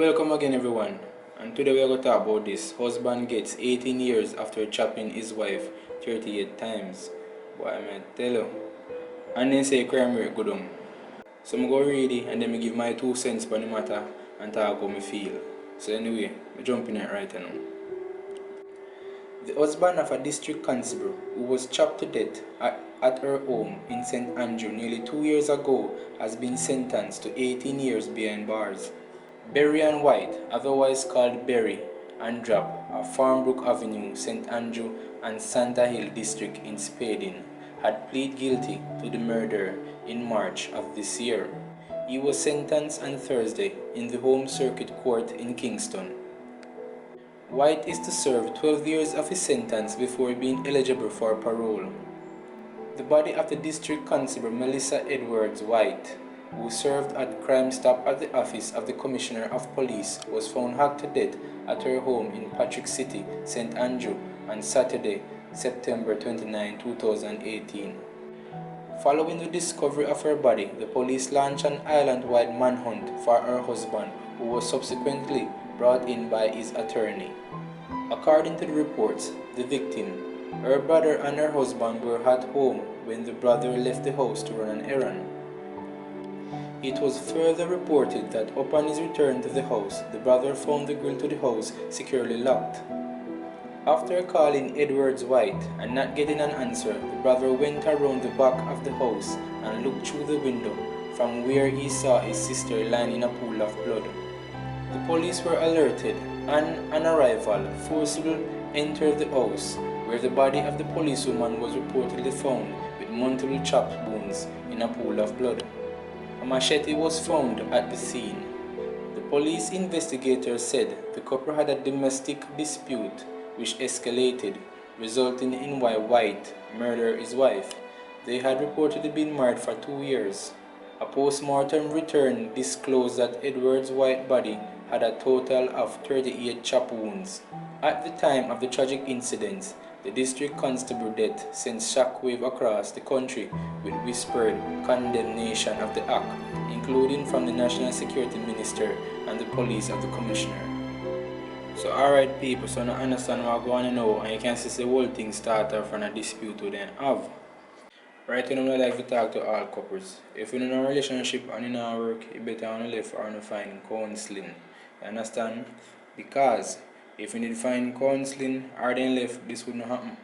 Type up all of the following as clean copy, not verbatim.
Welcome again everyone, and today we are going to talk about this. Husband gets 18 years after chopping his wife 38 times. Boy, I might tell you. And then say crime rate go down. So I'm going to read it and then I give my 2 cents on the matter and talk how I feel. So anyway, we jump in it right now. The husband of a district constable who was chopped to death at her home in St. Andrew nearly 2 years ago has been sentenced to 18 years behind bars. Edwards-Whyte, otherwise called Berry and Drop, of Farmbrook Avenue, St. Andrew and Santa Hill District in Spading, had pleaded guilty to the murder in March of this year. He was sentenced on Thursday in the Home Circuit Court in Kingston. White is to serve 12 years of his sentence before being eligible for parole. The body of the District Constable Melissa Edwards-Whyte, who served at Crime Stop at the office of the Commissioner of Police, was found hacked to death at her home in Patrick City, St. Andrew, on Saturday, September 29, 2018. Following the discovery of her body, the police launched an island-wide manhunt for her husband, who was subsequently brought in by his attorney. According to the reports, the victim, her brother and her husband were at home when the brother left the house to run an errand. It was further reported that upon his return to the house, the brother found the grill to the house securely locked. After calling Edwards-Whyte and not getting an answer, the brother went around the back of the house and looked through the window, from where he saw his sister lying in a pool of blood. The police were alerted and, on arrival, forcibly entered the house, where the body of the policewoman was reportedly found with multiple chopped wounds in a pool of blood. A machete was found at the scene. The police investigators said the couple had a domestic dispute which escalated, resulting in why White murdered his wife. They had reportedly been married for 2 years. A post-mortem return disclosed that Edwards-Whyte's body had a total of 38 chop wounds. At the time of the tragic incident, the district constable death sent shockwave across the country with whispered condemnation of the act, including from the National Security Minister and the police of the Commissioner. So alright people, so now understand what I'm going to know, and you can see the whole thing started from a dispute we then have. Right now I like to talk to all couples. If you're in a relationship and it not work, you better on the left or on the find counseling. You understand? Because if you need to find counseling or then left, this would not happen.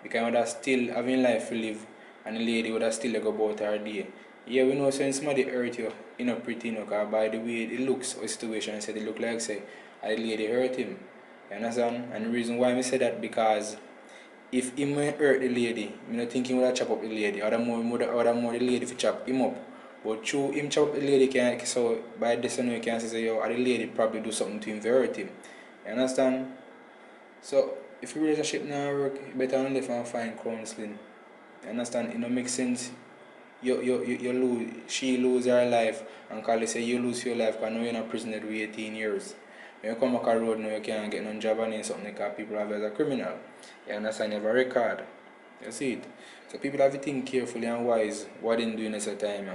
Because you would have still having life to live and the lady would have still go about her day. Yeah, we know so when somebody hurt you, you know pretty enough, by the way it looks or the situation, said it look like say the lady hurt him. You understand? And the reason why I say that because if him hurt the lady, I don't think he would have chop up the lady, or the more the lady to chop him up. But through him chop up the lady, so by this you can say, yo, the lady probably do something to him to hurt him. You understand? So if your relationship not work, you better on left and find counseling. You understand? It don't make sense. She lose her life and call you say you lose your life because now you're in a prison with 18 years. When you come back a road now you can't get no job and something because people have you as a criminal. You understand? You have a record. You see it? So people have to think carefully and wise what they're doing at a time.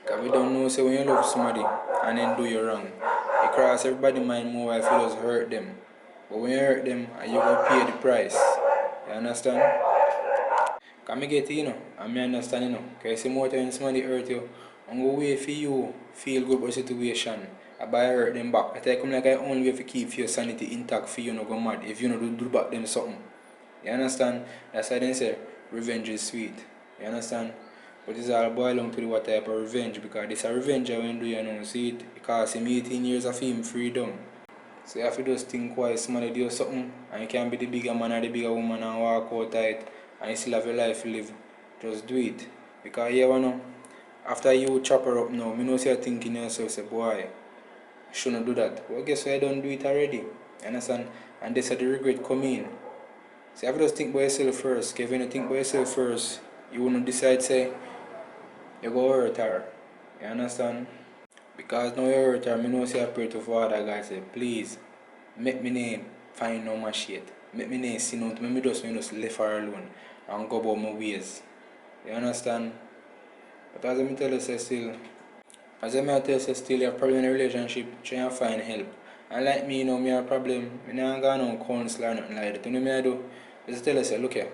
Because we don't know, say when you love somebody and then do you wrong, it cross everybody's mind more if you just hurt them. But when you hurt them, you go pay the price. You understand? Because I get it, and I understand, Because more times somebody hurt you, I'm going to wait for you feel good about the situation. I buy hurt them back. I tell you, come like I only way to keep your sanity intact for you not go mad if you not do back them something. You understand? That's why they say revenge is sweet. You understand? But it's all boil down to what type of revenge, because this a revenge I want to do, see it? It cost him 18 years of him freedom. So you have to just think why somebody do something and you can be the bigger man or the bigger woman and walk out tight and you still have your life to live. Just do it. Because you know, after you chop her up now, you know so you're thinking yourself, say, boy, I shouldn't do that. Well, guess what, I don't do it already. You understand? And that's how the regret come in. So you have to just think about yourself first. Because when you think about yourself first, you wouldn't decide, say, you go hurt her. You understand? Because now you hurt her, I know say I pray to Father God, say, please, make me name find no machete. Make me name sin out, make me just leave her alone and go about my ways. You understand? But as I tell you, say still, As I may tell you, still you have problem in a relationship, try and find help. And like me, me have a problem, I don't go no counselor or nothing like that. You know me I do? Just tell us, look here,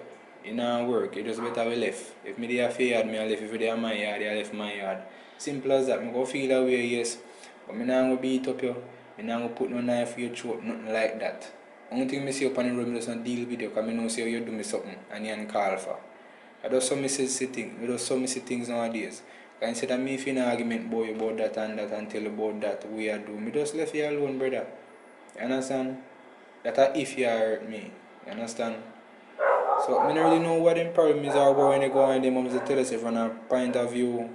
you know work, you just better we left. If me there for yard, me I left. If you there my yard, I left my yard. Simple as that. I go feel that way, yes. But me not go beat up you. Me not go put no knife for your throat, nothing like that. Only thing I see up on the road, I just not deal with you because I know say you do me something and you can call for. I just so miss things. I just so miss things nowadays. Because instead of me in an argument boy about that and tell about that we are doing, me just left you alone, brother. You understand? That if you hurt me. You understand? So I don't really know what the problem is or when they go and them mums tell us from a point of view,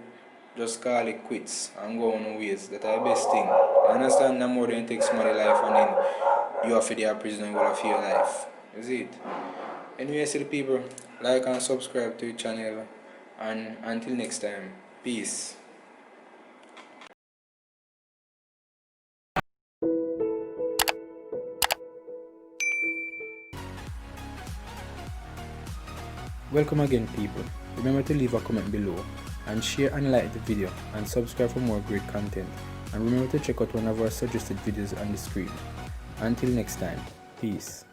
just call it quits and go on ways. That's the best thing. You understand? No more than take somebody's life and then you have to be a prisoner you have for your life. Is it? Anyway, see the people, like and subscribe to the channel, and until next time, peace. Welcome again, people. Remember to leave a comment below and share and like the video and subscribe for more great content, and remember to check out one of our suggested videos on the screen. Until next time, peace.